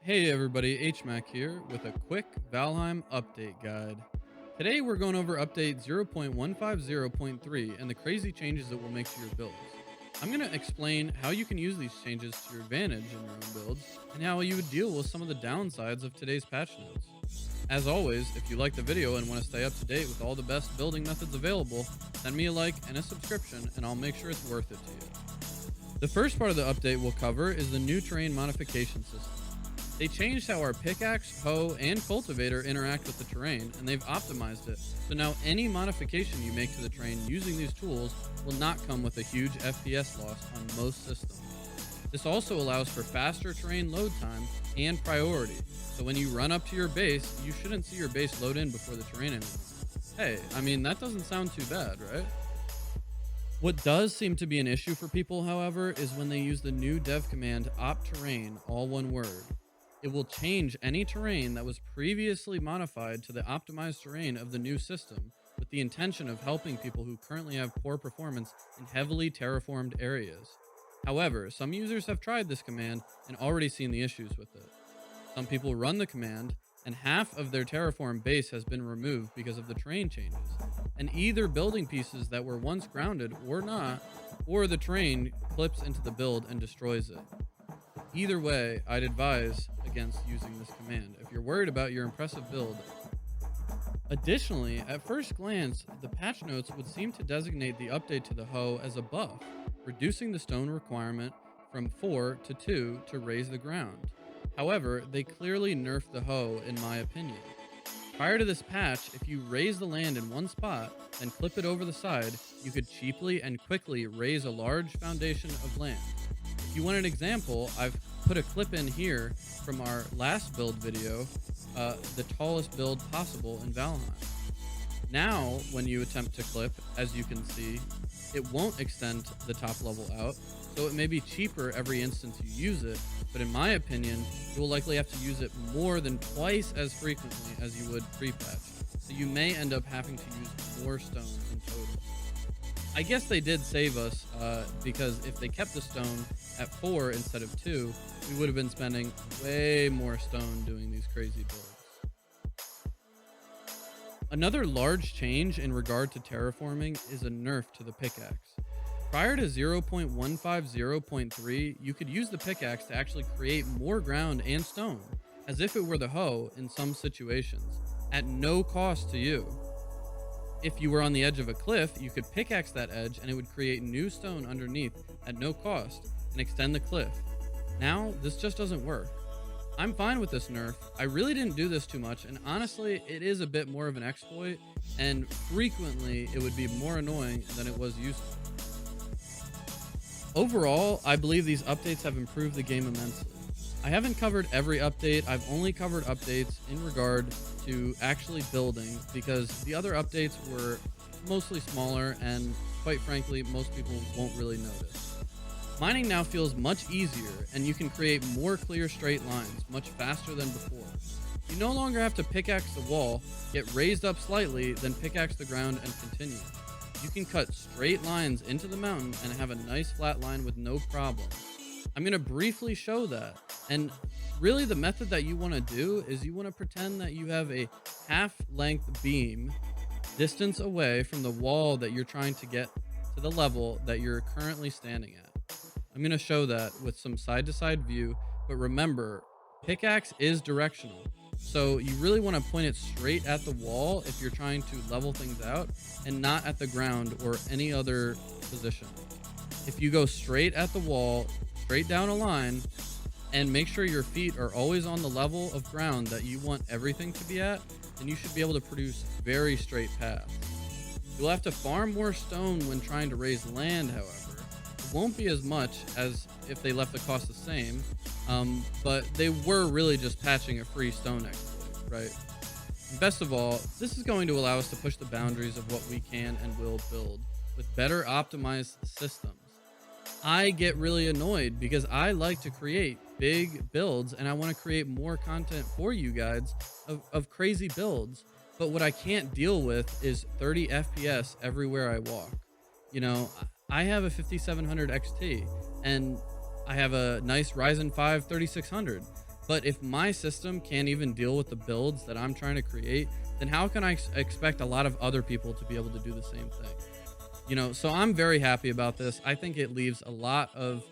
Hey everybody, HMac here with a quick Valheim update guide. Today we're going over update 0.150.3 and the crazy changes it will make to your builds. I'm going to explain how you can use these changes to your advantage in your own builds and how you would deal with some of the downsides of today's patch notes. As always, if you like the video and want to stay up to date with all the best building methods available, send me a like and a subscription and I'll make sure it's worth it to you. The first part of the update we'll cover is the new terrain modification system. They changed how our pickaxe, hoe, and cultivator interact with the terrain, and they've optimized it, so now any modification you make to the terrain using these tools will not come with a huge FPS loss on most systems. This also allows for faster terrain load time and priority, so when you run up to your base, you shouldn't see your base load in before the terrain anymore. Hey, I mean, that doesn't sound too bad, right? What does seem to be an issue for people, however, is when they use the new dev command optterrain, all one word. It will change any terrain that was previously modified to the optimized terrain of the new system with the intention of helping people who currently have poor performance in heavily terraformed areas. However, some users have tried this command and already seen the issues with it. Some people run the command and half of their terraform base has been removed because of the terrain changes, and either building pieces that were once grounded or not, or the terrain clips into the build and destroys it. Either way, I'd advise against using this command if you're worried about your impressive build. Additionally, at first glance, the patch notes would seem to designate the update to the hoe as a buff, reducing the stone requirement from 4 to 2 to raise the ground. However, they clearly nerfed the hoe in my opinion. Prior to this patch, if you raise the land in one spot, then clip it over the side, you could cheaply and quickly raise a large foundation of land. If you want an example, I've put a clip in here from our last build video, the tallest build possible in Valheim. Now, when you attempt to clip, as you can see, it won't extend the top level out, so it may be cheaper every instance you use it, but in my opinion, you will likely have to use it more than twice as frequently as you would pre-patch, so you may end up having to use more stone in total. I guess they did save us, because if they kept the stone at 4 instead of 2, we would have been spending way more stone doing these crazy builds. Another large change in regard to terraforming is a nerf to the pickaxe. Prior to 0.150.3, you could use the pickaxe to actually create more ground and stone, as if it were the hoe in some situations, at no cost to you. If you were on the edge of a cliff, you could pickaxe that edge and it would create new stone underneath at no cost and extend the cliff. Now, this just doesn't work. I'm fine with this nerf. I really didn't do this too much, and honestly, it is a bit more of an exploit, and frequently it would be more annoying than it was useful. Overall, I believe these updates have improved the game immensely. I haven't covered every update. I've only covered updates in regard to actually building because the other updates were mostly smaller and quite frankly, most people won't really notice. Mining now feels much easier and you can create more clear straight lines much faster than before. You no longer have to pickaxe the wall, get raised up slightly, then pickaxe the ground and continue. You can cut straight lines into the mountain and have a nice flat line with no problem. I'm going to briefly show that. And really the method that you want to do is you want to pretend that you have a half-length beam distance away from the wall that you're trying to get to the level that you're currently standing at. I'm going to show that with some side-to-side view, but remember, pickaxe is directional. So you really want to point it straight at the wall if you're trying to level things out and not at the ground or any other position. If you go straight at the wall, straight down a line, and make sure your feet are always on the level of ground that you want everything to be at, then you should be able to produce very straight paths. You'll have to farm more stone when trying to raise land, however. It won't be as much as if they left the cost the same, but they were really just patching a free stone exploit, right? And best of all, this is going to allow us to push the boundaries of what we can and will build with better optimized systems. I get really annoyed because I like to create big builds and I want to create more content for you guys of crazy builds. But what I can't deal with is 30 FPS everywhere I walk. You know, I have a 5700 XT and I have a nice Ryzen 5 3600. But if my system can't even deal with the builds that I'm trying to create, then how can I expect a lot of other people to be able to do the same thing? So I'm very happy about this. I think it leaves a lot of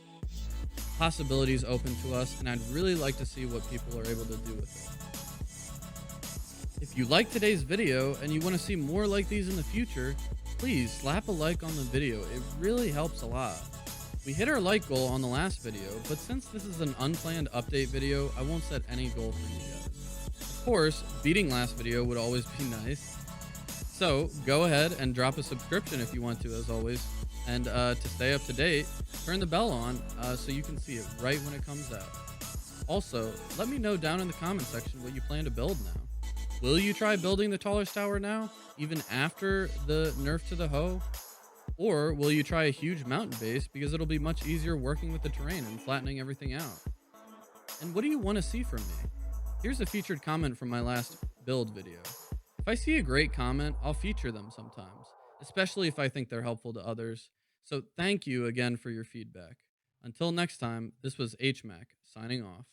possibilities open to us, and I'd really like to see what people are able to do with it. If you like today's video and you want to see more like these in the future, please slap a like on the video. It really helps a lot. We hit our like goal on the last video, but since this is an unplanned update video, I won't set any goal for you guys. Of course, beating last video would always be nice. So go ahead and drop a subscription if you want to, as always. And to stay up to date, turn the bell on so you can see it right when it comes out. Also, let me know down in the comment section what you plan to build now. Will you try building the tallest tower now, even after the nerf to the hoe? Or will you try a huge mountain base because it'll be much easier working with the terrain and flattening everything out? And what do you want to see from me? Here's a featured comment from my last build video. If I see a great comment, I'll feature them sometimes, especially if I think they're helpful to others. So thank you again for your feedback. Until next time, this was HMac signing off.